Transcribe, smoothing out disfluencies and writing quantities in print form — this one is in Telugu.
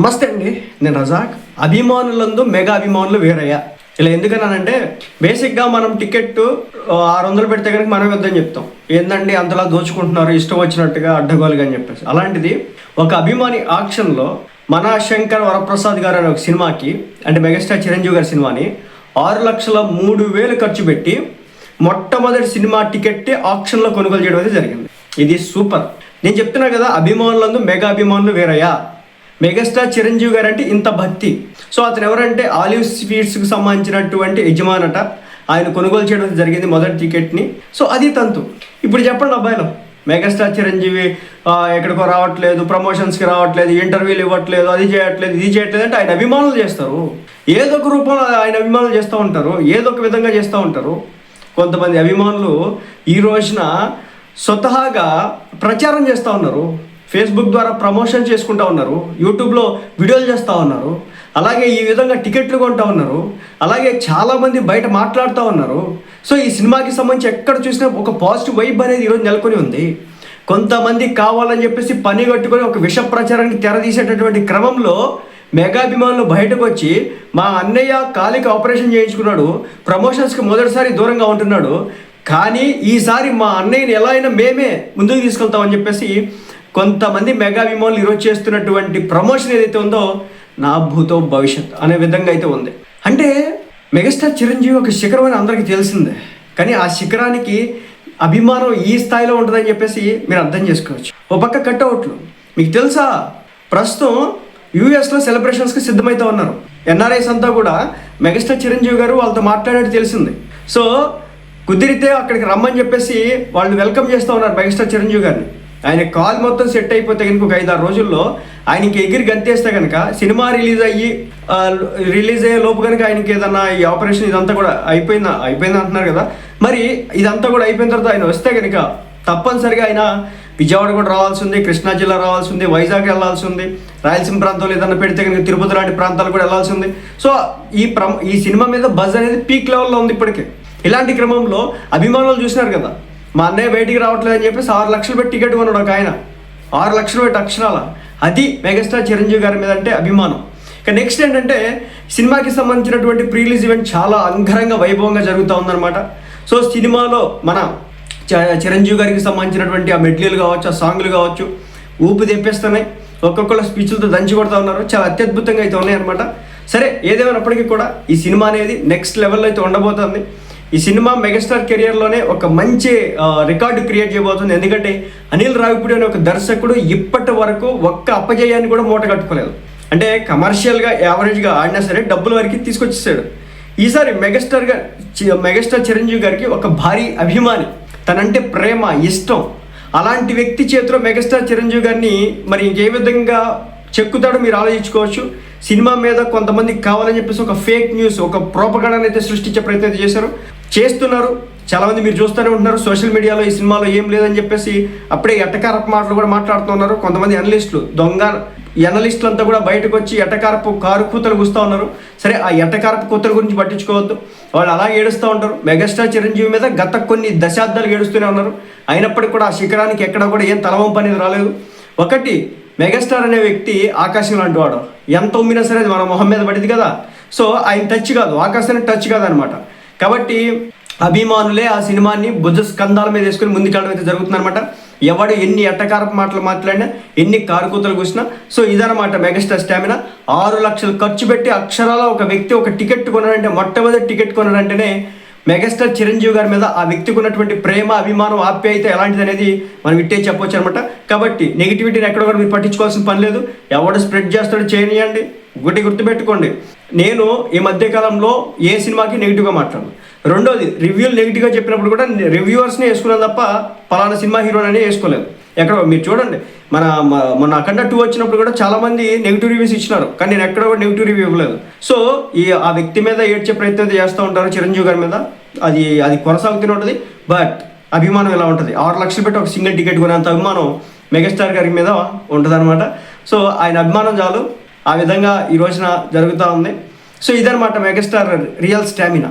నమస్తే అండి, నేను రజాక్. అభిమానులందు మెగా అభిమానులు వేరయ్యా. ఇలా ఎందుకన్నానంటే బేసిక్గా మనం టికెట్ 600 పెడితే కనుక మనం వద్దని చెప్తాం. ఏంటండి అంతలా దోచుకుంటున్నారు ఇష్టం వచ్చినట్టుగా అడ్డగోలుగా అని చెప్పేసి. అలాంటిది ఒక అభిమాని ఆక్షన్లో మన శంకర్ వరప్రసాద్ గారు అనే ఒక సినిమాకి, అంటే మెగాస్టార్ చిరంజీవి గారి సినిమాని 6,03,000 ఖర్చు పెట్టి మొట్టమొదటి సినిమా టికెట్ ఆక్షన్లో కొనుగోలు చేయడం అనేది జరిగింది. ఇది సూపర్. నేను చెప్తున్నా కదా, అభిమానులందు మెగా అభిమానులు వేరయ్యా. మెగాస్టార్ చిరంజీవి గారు అంటే ఇంత భక్తి. సో అతను ఎవరంటే ఆలివ్ స్వీట్స్కి సంబంధించినటువంటి యజమానట. ఆయన కొనుగోలు చేయడం జరిగింది మొదటి టికెట్ని. సో అది తంతు. ఇప్పుడు చెప్పండి అబ్బాయిలు, మెగాస్టార్ చిరంజీవి ఎక్కడికో రావట్లేదు, ప్రమోషన్స్కి రావట్లేదు, ఇంటర్వ్యూలు ఇవ్వట్లేదు, అది చేయట్లేదు, ఇది చేయట్లేదు అంటే ఆయన అభిమానులు చేస్తారు. ఏదో ఒక రూపంలో ఆయన అభిమానులు చేస్తూ ఉంటారు, ఏదో ఒక విధంగా చేస్తూ ఉంటారు. కొంతమంది అభిమానులు ఈ రోజున స్వతహాగా ప్రచారం చేస్తూ ఉన్నారు, ఫేస్బుక్ ద్వారా ప్రమోషన్ చేసుకుంటూ ఉన్నారు, యూట్యూబ్లో వీడియోలు చేస్తూ ఉన్నారు, అలాగే ఈ విధంగా టికెట్లు కొంటూ ఉన్నారు, అలాగే చాలామంది బయట మాట్లాడుతూ ఉన్నారు. సో ఈ సినిమాకి సంబంధించి ఎక్కడ చూసినా ఒక పాజిటివ్ వైబ్ అనేది ఈరోజు నెలకొని ఉంది. కొంతమంది కావాలని చెప్పేసి పని కట్టుకొని ఒక విష ప్రచారానికి తెరదీసేటటువంటి క్రమంలో మెగాభిమానులు బయటకు వచ్చి మా అన్నయ్య కాలికి ఆపరేషన్ చేయించుకున్నాడు, ప్రమోషన్స్కి మొదటిసారి దూరంగా ఉంటున్నాడు, కానీ ఈసారి మా అన్నయ్యని ఎలా అయినా మేమే ముందుకు తీసుకెళ్తామని చెప్పేసి కొంతమంది మెగాభిమానులు ఈరోజు చేస్తున్నటువంటి ప్రమోషన్ ఏదైతే ఉందో నా భూతో భవిష్యత్ అనే విధంగా అయితే ఉంది. అంటే మెగాస్టార్ చిరంజీవి ఒక శిఖరం అని అందరికీ తెలిసిందే, కానీ ఆ శిఖరానికి అభిమానం ఈ స్థాయిలో ఉంటుందని చెప్పేసి మీరు అర్థం చేసుకోవచ్చు. ఓ పక్క కట్అవుట్లు మీకు తెలుసా, ప్రస్తుతం యూఎస్లో సెలబ్రేషన్స్కి సిద్ధమవుతూ ఉన్నారు. ఎన్ఆర్ఐస్ అంతా కూడా మెగాస్టార్ చిరంజీవి గారు వాళ్ళతో మాట్లాడేది తెలిసింది. సో కుదిరితే అక్కడికి రమ్మని చెప్పేసి వాళ్ళు వెల్కమ్ చేస్తూ ఉన్నారు మెగాస్టార్ చిరంజీవి గారిని. ఆయన కాల్ మొత్తం సెట్ అయిపోతే కనుక ఒక 5-6 రోజుల్లో ఆయనకి ఎగిరి గంతేస్తే కనుక సినిమా రిలీజ్ అయ్యే లోపు కనుక ఆయనకి ఏదన్నా ఈ ఆపరేషన్ ఇదంతా కూడా అయిపోయింది అంటున్నారు కదా, మరి ఇదంతా కూడా అయిపోయిన తర్వాత ఆయన వస్తే కనుక తప్పనిసరిగా ఆయన విజయవాడ కూడా రావాల్సి ఉంది, కృష్ణా జిల్లా రావాల్సి ఉంది, వైజాగ్ వెళ్ళాల్సి ఉంది, రాయలసీమ ప్రాంతంలో ఏదన్నా పెడితే కనుక తిరుపతి లాంటి ప్రాంతాలు కూడా వెళ్ళాల్సి ఉంది. సో ఈ సినిమా మీద బజ్ అనేది పీక్ లెవెల్లో ఉంది ఇప్పటికే. ఇలాంటి క్రమంలో అభిమానులు చూసినారు కదా, మా అన్నయ్య బయటికి రావట్లేదు అని చెప్పేసి 6 లక్షలు పెట్టి టికెట్ కొన్నాడు ఒక ఆయన. 6 లక్షలు పెట్టి అక్షరాల అది మెగాస్టార్ చిరంజీవి గారి మీద అంటే అభిమానం. ఇక నెక్స్ట్ ఏంటంటే సినిమాకి సంబంధించినటువంటి ప్రీ రిలీజ్ ఈవెంట్ చాలా అంగరంగ వైభవంగా జరుగుతూ ఉందన్నమాట. సో సినిమాలో మన చిరంజీవి గారికి సంబంధించినటువంటి ఆ మెటీరియల్ కావచ్చు, ఆ సాంగ్లు కావచ్చు ఊపి తెప్పేస్తున్నాయి. ఒక్కొక్కళ్ళ స్పీచ్లతో దంచి కొడుతూ ఉన్నారు, చాలా అత్యద్భుతంగా అయితే ఉన్నాయి అనమాట. సరే ఏదేమైనప్పటికీ కూడా ఈ సినిమా అనేది నెక్స్ట్ లెవెల్లో అయితే ఉండబోతుంది. ఈ సినిమా మెగాస్టార్ కెరియర్లోనే ఒక మంచి రికార్డు క్రియేట్ చేయబోతుంది. ఎందుకంటే అనిల్ రావిపూడి అనే ఒక దర్శకుడు ఇప్పటి వరకు ఒక్క అపజయాన్ని కూడా మూట కట్టుకోలేదు. అంటే కమర్షియల్గా యావరేజ్గా ఆడినా సరే డబ్బుల వరకు తీసుకొచ్చేసాడు. ఈసారి మెగాస్టార్ చిరంజీవి గారికి ఒక భారీ అభిమాని, తనంటే ప్రేమ ఇష్టం, అలాంటి వ్యక్తి చేతిలో మెగాస్టార్ చిరంజీవి గారిని మరి ఇంకే విధంగా చెక్కుతాడో మీరు ఆలోచించుకోవచ్చు. సినిమా మీద కొంతమందికి కావాలని చెప్పేసి ఒక ఫేక్ న్యూస్, ఒక ప్రోపగండాని అయితే సృష్టించే ప్రయత్నం అయితే చేస్తున్నారు. చాలామంది మీరు చూస్తూనే ఉంటున్నారు సోషల్ మీడియాలో ఈ సినిమాలో ఏం లేదని చెప్పేసి అప్పుడే ఎట్టకారపు మాటలు కూడా మాట్లాడుతున్నారు. కొంతమంది అనలిస్టులు, దొంగ అనలిస్టులు అంతా కూడా బయటకు వచ్చి ఎట్టకారపు కారు కూతలు కూస్తూ ఉన్నారు. సరే ఆ ఎట్టకారపు కూతల గురించి పట్టించుకోవద్దు, వాళ్ళు అలా ఏడుస్తూ ఉంటారు. మెగాస్టార్ చిరంజీవి మీద గత కొన్ని దశాబ్దాలు ఏడుస్తూనే ఉన్నారు. అయినప్పటికీ కూడా ఆ శిఖరానికి ఎక్కడ కూడా ఏం తలవంపు అనేది రాలేదు. ఒకటి, మెగాస్టార్ అనే వ్యక్తి ఆకాశం లాంటి వాడు, ఎంత ఉమ్మినా సరే అది మన మొహం మీద పడింది కదా. సో ఆయన టచ్ కాదు, ఆకాశానికి టచ్ కాదనమాట. కాబట్టి అభిమానులే ఆ సినిమాని భుజ స్కంధాల మీద వేసుకుని ముందుకెళ్ళడం అయితే జరుగుతుందనమాట. ఎవడు ఎన్ని ఎట్టకారపు మాటలు మాట్లాడినా, ఎన్ని కారుకూతలు కూసినా, సో ఇదనమాట మెగాస్టార్ స్టామినా. 6 లక్షలు ఖర్చు పెట్టి అక్షరాల ఒక వ్యక్తి ఒక టికెట్ కొనాడంటే, మొట్టమొదటి టికెట్ కొనాడంటేనే మెగాస్టార్ చిరంజీవి గారి మీద ఆ వ్యక్తికి ఉన్నటువంటి ప్రేమ, అభిమానం, ఆప్యాయత ఎలాంటిది అనేది మనం ఇట్టే చెప్పొచ్చు అనమాట. కాబట్టి నెగిటివిటీని ఎక్కడ కూడా మీరు పట్టించుకోవాల్సిన పని లేదు. ఎవడు స్ప్రెడ్ చేస్తాడో చేయనియండి. ఒకటి గుర్తుపెట్టుకోండి, నేను ఈ మధ్యకాలంలో ఏ సినిమాకి నెగిటివ్గా మాట్లాడను. రెండోది, రివ్యూలు నెగిటివ్గా చెప్పినప్పుడు కూడా రివ్యూవర్స్ని వేసుకున్నాను తప్ప పలానా సినిమా హీరోని వేసుకోలేదు. ఎక్కడ మీరు చూడండి, మొన్న అఖండ 2 వచ్చినప్పుడు కూడా చాలామంది నెగిటివ్ రివ్యూస్ ఇచ్చినారు, కానీ నేను ఎక్కడ కూడా నెగిటివ్ రివ్యూ ఇవ్వలేదు. సో ఆ వ్యక్తి మీద ఏడ్చే ప్రయత్నం చేస్తూ ఉంటారు చిరంజీవి గారి మీద, అది కొనసాగుతూనే ఉంటుంది. బట్ అభిమానం ఎలా ఉంటుంది, 6 లక్షలు పెట్టి ఒక సింగిల్ టికెట్ కొనేంత అభిమానం మెగాస్టార్ గారి మీద ఉంటుంది అనమాట. సో ఆయన అభిమానం చాలు, ఆ విధంగా ఈ రోజున జరుగుతూ ఉంది. సో ఇదనమాట మెగాస్టార్ రియల్ స్టామినా.